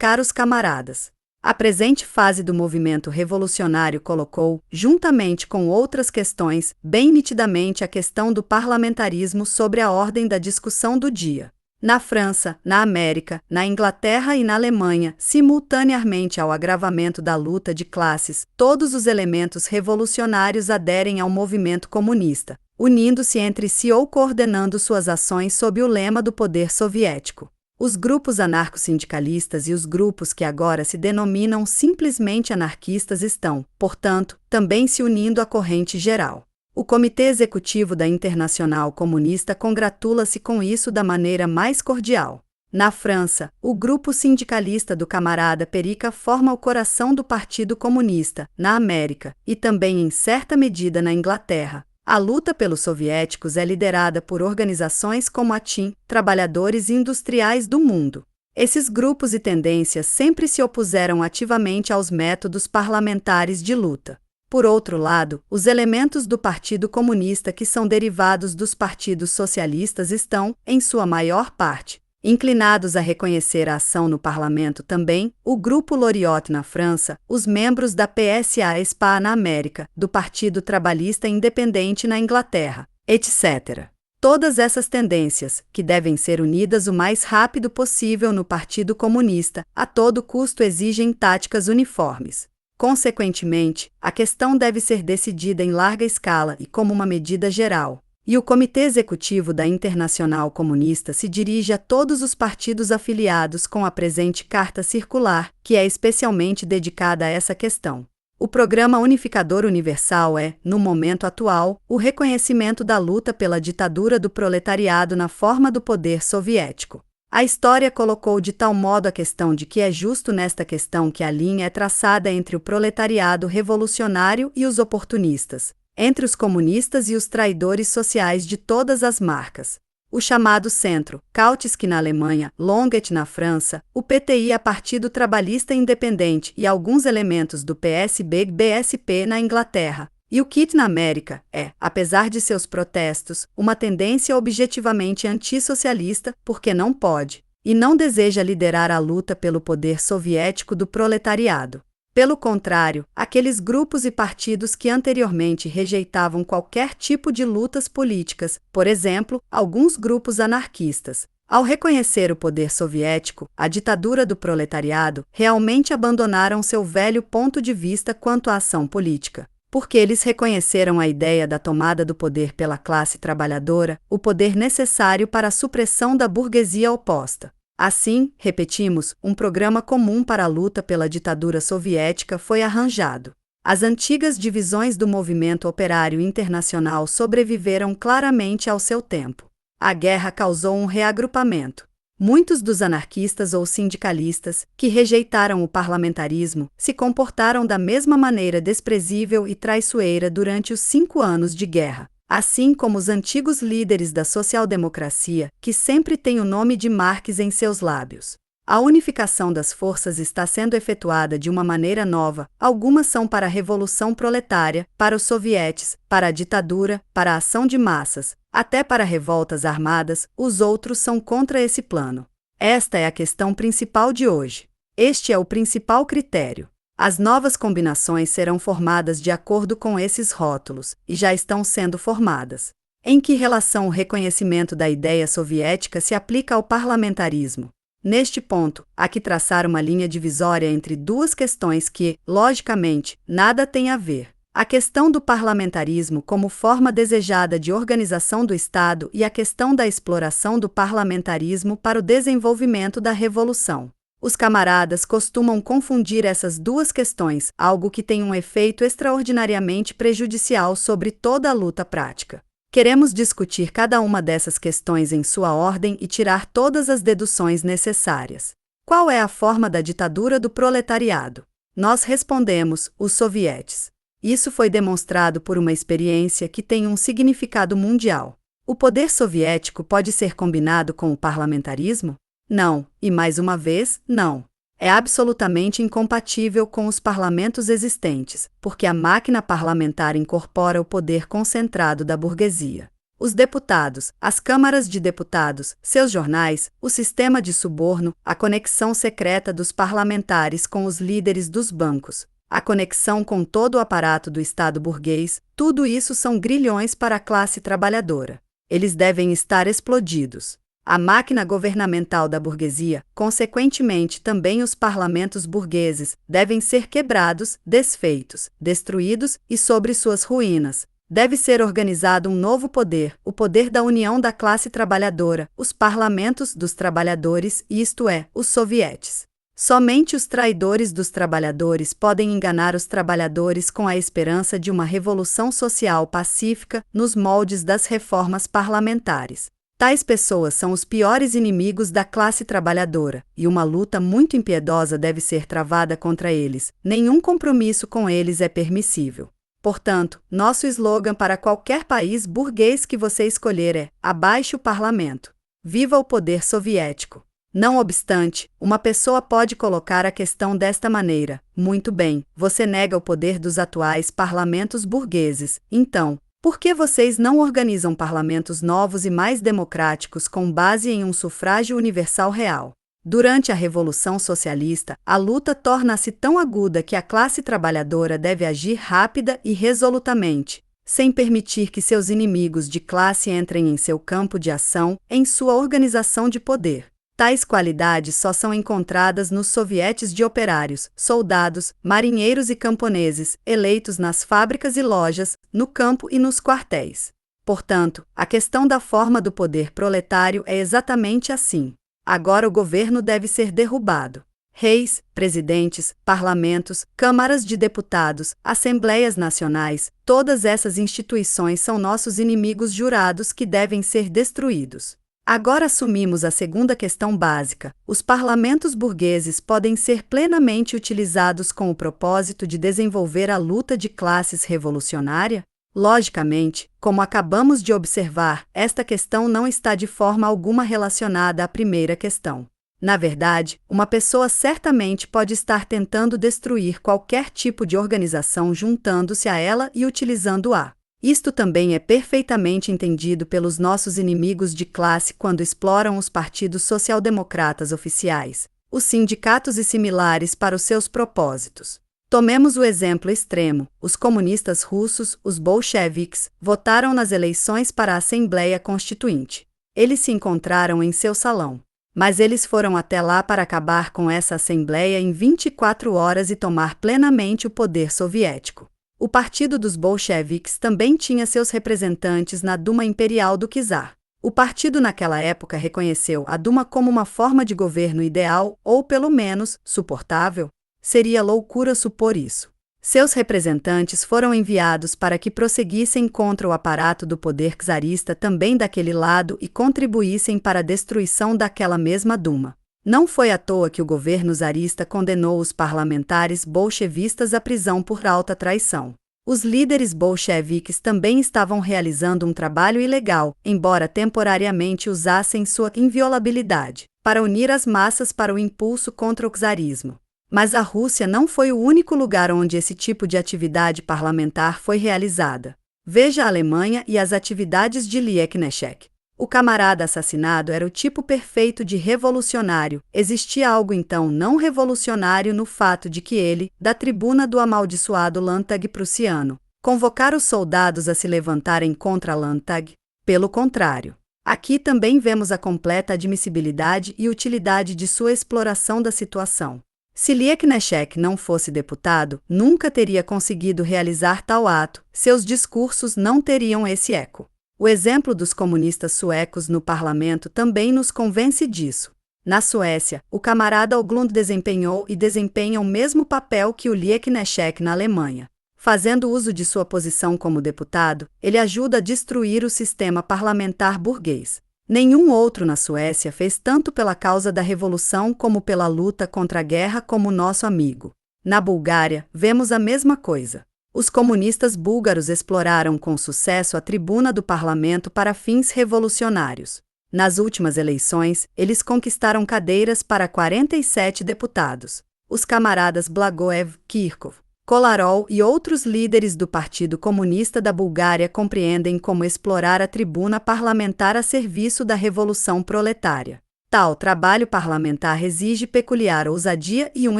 caros camaradas. A presente fase do movimento revolucionário colocou, juntamente com outras questões, bem nitidamente a questão do parlamentarismo sobre a ordem da discussão do dia. Na França, na América, na Inglaterra e na Alemanha, simultaneamente ao agravamento da luta de classes, todos os elementos revolucionários aderem ao movimento comunista, unindo-se entre si ou coordenando suas ações sob o lema do poder soviético. Os grupos anarco-sindicalistas e os grupos que agora se denominam simplesmente anarquistas estão, portanto, também se unindo à corrente geral. O Comitê Executivo da Internacional Comunista congratula-se com isso da maneira mais cordial. Na França, o grupo sindicalista do camarada Perica forma o coração do Partido Comunista, na América, e também em certa medida na Inglaterra. A luta pelos soviéticos é liderada por organizações como a TIM, Trabalhadores Industriais do Mundo. Esses grupos e tendências sempre se opuseram ativamente aos métodos parlamentares de luta. Por outro lado, os elementos do Partido Comunista que são derivados dos partidos socialistas estão, em sua maior parte, inclinados a reconhecer a ação no parlamento também, o Grupo Loriot na França, os membros da PSA-SPA na América, do Partido Trabalhista Independente na Inglaterra, etc. Todas essas tendências, que devem ser unidas o mais rápido possível no Partido Comunista, a todo custo exigem táticas uniformes. Consequentemente, a questão deve ser decidida em larga escala e como uma medida geral. E o Comitê Executivo da Internacional Comunista se dirige a todos os partidos afiliados com a presente carta circular, que é especialmente dedicada a essa questão. O Programa Unificador Universal é, no momento atual, o reconhecimento da luta pela ditadura do proletariado na forma do poder soviético. A história colocou de tal modo a questão de que é justo nesta questão que a linha é traçada entre o proletariado revolucionário e os oportunistas, entre os comunistas e os traidores sociais de todas as marcas. O chamado Centro, Kautsky na Alemanha, Longuet na França, o PTI a Partido Trabalhista Independente e alguns elementos do PSB-BSP na Inglaterra, e o KIT na América, apesar de seus protestos, uma tendência objetivamente antissocialista, porque não pode, e não deseja liderar a luta pelo poder soviético do proletariado. Pelo contrário, aqueles grupos e partidos que anteriormente rejeitavam qualquer tipo de lutas políticas, por exemplo, alguns grupos anarquistas, ao reconhecer o poder soviético, a ditadura do proletariado, realmente abandonaram seu velho ponto de vista quanto à ação política, porque eles reconheceram a ideia da tomada do poder pela classe trabalhadora, o poder necessário para a supressão da burguesia oposta. Assim, repetimos, um programa comum para a luta pela ditadura soviética foi arranjado. As antigas divisões do movimento operário internacional sobreviveram claramente ao seu tempo. A guerra causou um reagrupamento. Muitos dos anarquistas ou sindicalistas, que rejeitaram o parlamentarismo, se comportaram da mesma maneira desprezível e traiçoeira durante os 5 anos de guerra. Assim como os antigos líderes da social-democracia, que sempre têm o nome de Marx em seus lábios. A unificação das forças está sendo efetuada de uma maneira nova, algumas são para a revolução proletária, para os sovietes, para a ditadura, para a ação de massas, até para revoltas armadas, os outros são contra esse plano. Esta é a questão principal de hoje. Este é o principal critério. As novas combinações serão formadas de acordo com esses rótulos, e já estão sendo formadas. Em que relação o reconhecimento da ideia soviética se aplica ao parlamentarismo? Neste ponto, há que traçar uma linha divisória entre duas questões que, logicamente, nada têm a ver. A questão do parlamentarismo como forma desejada de organização do Estado e a questão da exploração do parlamentarismo para o desenvolvimento da revolução. Os camaradas costumam confundir essas duas questões, algo que tem um efeito extraordinariamente prejudicial sobre toda a luta prática. Queremos discutir cada uma dessas questões em sua ordem e tirar todas as deduções necessárias. Qual é a forma da ditadura do proletariado? Nós respondemos, os sovietes. Isso foi demonstrado por uma experiência que tem um significado mundial. O poder soviético pode ser combinado com o parlamentarismo? Não, e mais uma vez, não. É absolutamente incompatível com os parlamentos existentes, porque a máquina parlamentar incorpora o poder concentrado da burguesia. Os deputados, as câmaras de deputados, seus jornais, o sistema de suborno, a conexão secreta dos parlamentares com os líderes dos bancos, a conexão com todo o aparato do Estado burguês, tudo isso são grilhões para a classe trabalhadora. Eles devem estar explodidos. A máquina governamental da burguesia, consequentemente também os parlamentos burgueses, devem ser quebrados, desfeitos, destruídos e sobre suas ruínas. Deve ser organizado um novo poder, o poder da união da classe trabalhadora, os parlamentos dos trabalhadores, isto é, os sovietes. Somente os traidores dos trabalhadores podem enganar os trabalhadores com a esperança de uma revolução social pacífica nos moldes das reformas parlamentares. Tais pessoas são os piores inimigos da classe trabalhadora, e uma luta muito impiedosa deve ser travada contra eles. Nenhum compromisso com eles é permissível. Portanto, nosso slogan para qualquer país burguês que você escolher é: abaixo o parlamento. Viva o poder soviético! Não obstante, uma pessoa pode colocar a questão desta maneira: muito bem, você nega o poder dos atuais parlamentos burgueses, então, por que vocês não organizam parlamentos novos e mais democráticos com base em um sufrágio universal real? Durante a Revolução Socialista, a luta torna-se tão aguda que a classe trabalhadora deve agir rápida e resolutamente, sem permitir que seus inimigos de classe entrem em seu campo de ação, em sua organização de poder. Tais qualidades só são encontradas nos sovietes de operários, soldados, marinheiros e camponeses, eleitos nas fábricas e lojas, no campo e nos quartéis. Portanto, a questão da forma do poder proletário é exatamente assim. Agora o governo deve ser derrubado. Reis, presidentes, parlamentos, câmaras de deputados, assembleias nacionais, todas essas instituições são nossos inimigos jurados que devem ser destruídos. Agora assumimos a segunda questão básica: os parlamentos burgueses podem ser plenamente utilizados com o propósito de desenvolver a luta de classes revolucionária? Logicamente, como acabamos de observar, esta questão não está de forma alguma relacionada à primeira questão. Na verdade, uma pessoa certamente pode estar tentando destruir qualquer tipo de organização juntando-se a ela e utilizando-a. Isto também é perfeitamente entendido pelos nossos inimigos de classe quando exploram os partidos social-democratas oficiais, os sindicatos e similares para os seus propósitos. Tomemos o exemplo extremo: os comunistas russos, os bolcheviques, votaram nas eleições para a Assembleia Constituinte. Eles se encontraram em seu salão. Mas eles foram até lá para acabar com essa Assembleia em 24 horas e tomar plenamente o poder soviético. O partido dos bolcheviques também tinha seus representantes na Duma Imperial do czar. O partido naquela época reconheceu a Duma como uma forma de governo ideal, ou pelo menos, suportável. Seria loucura supor isso. Seus representantes foram enviados para que prosseguissem contra o aparato do poder czarista também daquele lado e contribuíssem para a destruição daquela mesma Duma. Não foi à toa que o governo czarista condenou os parlamentares bolchevistas à prisão por alta traição. Os líderes bolcheviques também estavam realizando um trabalho ilegal, embora temporariamente usassem sua inviolabilidade, para unir as massas para o impulso contra o czarismo. Mas a Rússia não foi o único lugar onde esse tipo de atividade parlamentar foi realizada. Veja a Alemanha e as atividades de Lieknechek. O camarada assassinado era o tipo perfeito de revolucionário. Existia algo então não revolucionário no fato de que ele, da tribuna do amaldiçoado Landtag prussiano, convocara os soldados a se levantarem contra Landtag? Pelo contrário. Aqui também vemos a completa admissibilidade e utilidade de sua exploração da situação. Se Lieknechek não fosse deputado, nunca teria conseguido realizar tal ato, seus discursos não teriam esse eco. O exemplo dos comunistas suecos no parlamento também nos convence disso. Na Suécia, o camarada Oglund desempenhou e desempenha o mesmo papel que o Lieknechek na Alemanha. Fazendo uso de sua posição como deputado, ele ajuda a destruir o sistema parlamentar burguês. Nenhum outro na Suécia fez tanto pela causa da revolução como pela luta contra a guerra como nosso amigo. Na Bulgária, vemos a mesma coisa. Os comunistas búlgaros exploraram com sucesso a tribuna do parlamento para fins revolucionários. Nas últimas eleições, eles conquistaram cadeiras para 47 deputados. Os camaradas Blagoev, Kirkov, Kolarov e outros líderes do Partido Comunista da Bulgária compreendem como explorar a tribuna parlamentar a serviço da revolução proletária. Tal trabalho parlamentar exige peculiar ousadia e um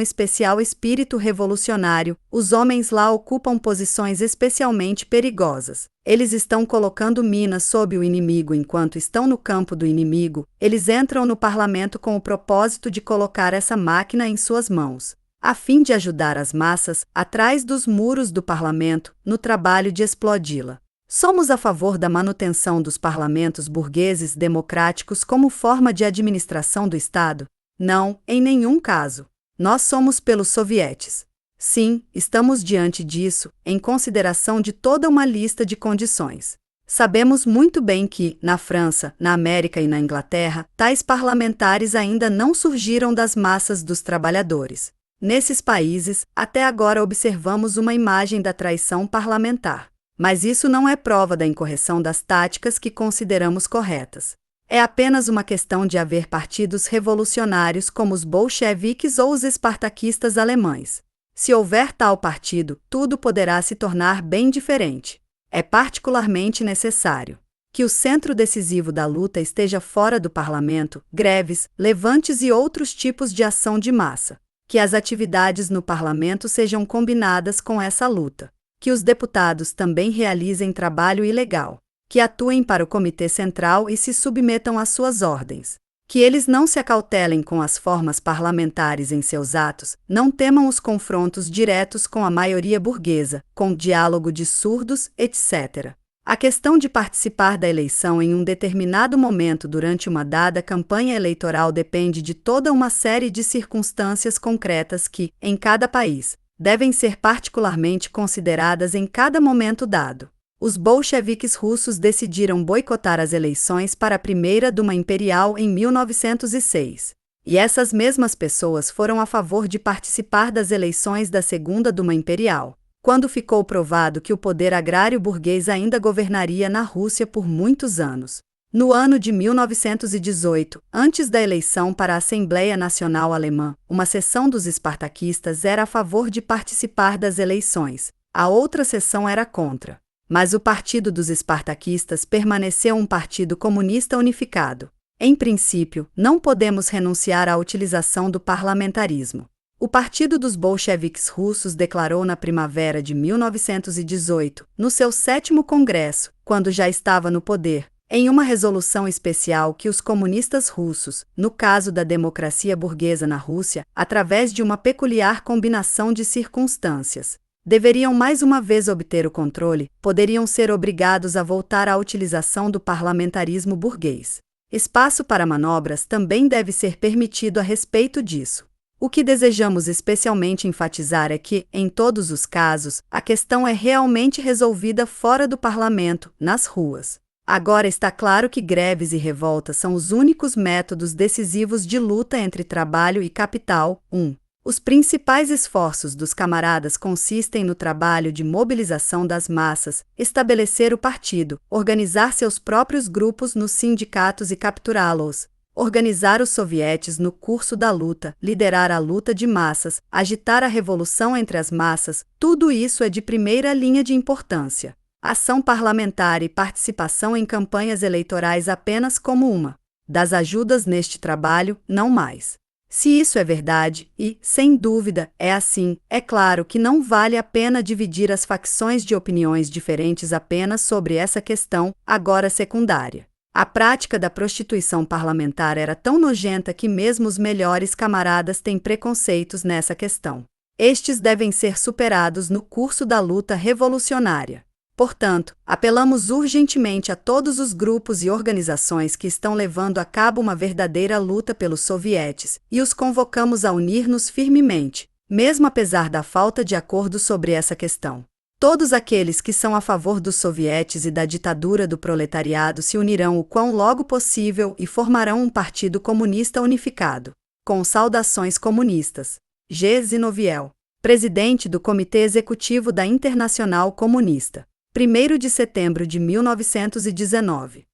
especial espírito revolucionário. Os homens lá ocupam posições especialmente perigosas. Eles estão colocando minas sob o inimigo enquanto estão no campo do inimigo. Eles entram no parlamento com o propósito de colocar essa máquina em suas mãos, a fim de ajudar as massas, atrás dos muros do parlamento, no trabalho de explodi-la. Somos a favor da manutenção dos parlamentos burgueses democráticos como forma de administração do Estado? Não, em nenhum caso. Nós somos pelos sovietes. Sim, estamos diante disso, em consideração de toda uma lista de condições. Sabemos muito bem que, na França, na América e na Inglaterra, tais parlamentares ainda não surgiram das massas dos trabalhadores. Nesses países, até agora observamos uma imagem da traição parlamentar. Mas isso não é prova da incorreção das táticas que consideramos corretas. É apenas uma questão de haver partidos revolucionários como os bolcheviques ou os espartaquistas alemães. Se houver tal partido, tudo poderá se tornar bem diferente. É particularmente necessário que o centro decisivo da luta esteja fora do parlamento, greves, levantes e outros tipos de ação de massa. Que as atividades no parlamento sejam combinadas com essa luta. Que os deputados também realizem trabalho ilegal, que atuem para o Comitê Central e se submetam às suas ordens, que eles não se acautelem com as formas parlamentares em seus atos, não temam os confrontos diretos com a maioria burguesa, com diálogo de surdos, etc. A questão de participar da eleição em um determinado momento durante uma dada campanha eleitoral depende de toda uma série de circunstâncias concretas que, em cada país, devem ser particularmente consideradas em cada momento dado. Os bolcheviques russos decidiram boicotar as eleições para a primeira Duma Imperial em 1906. E essas mesmas pessoas foram a favor de participar das eleições da segunda Duma Imperial, quando ficou provado que o poder agrário burguês ainda governaria na Rússia por muitos anos. No ano de 1918, antes da eleição para a Assembleia Nacional Alemã, uma seção dos espartaquistas era a favor de participar das eleições, a outra seção era contra. Mas o Partido dos Espartaquistas permaneceu um partido comunista unificado. Em princípio, não podemos renunciar à utilização do parlamentarismo. O Partido dos Bolcheviques Russos declarou na primavera de 1918, no seu 7º Congresso, quando já estava no poder, em uma resolução especial que os comunistas russos, no caso da democracia burguesa na Rússia, através de uma peculiar combinação de circunstâncias, deveriam mais uma vez obter o controle, poderiam ser obrigados a voltar à utilização do parlamentarismo burguês. Espaço para manobras também deve ser permitido a respeito disso. O que desejamos especialmente enfatizar é que, em todos os casos, a questão é realmente resolvida fora do parlamento, nas ruas. Agora está claro que greves e revoltas são os únicos métodos decisivos de luta entre trabalho e capital. 1. Os principais esforços dos camaradas consistem no trabalho de mobilização das massas, estabelecer o partido, organizar seus próprios grupos nos sindicatos e capturá-los, organizar os sovietes no curso da luta, liderar a luta de massas, agitar a revolução entre as massas, tudo isso é de primeira linha de importância. Ação parlamentar e participação em campanhas eleitorais apenas como uma das ajudas neste trabalho, não mais. Se isso é verdade, e, sem dúvida, é assim, é claro que não vale a pena dividir as facções de opiniões diferentes apenas sobre essa questão, agora secundária. A prática da prostituição parlamentar era tão nojenta que mesmo os melhores camaradas têm preconceitos nessa questão. Estes devem ser superados no curso da luta revolucionária. Portanto, apelamos urgentemente a todos os grupos e organizações que estão levando a cabo uma verdadeira luta pelos sovietes, e os convocamos a unir-nos firmemente, mesmo apesar da falta de acordo sobre essa questão. Todos aqueles que são a favor dos sovietes e da ditadura do proletariado se unirão o quão logo possível e formarão um partido comunista unificado. Com saudações comunistas. G. Zinoviev, presidente do Comitê Executivo da Internacional Comunista. 1º de setembro de 1919.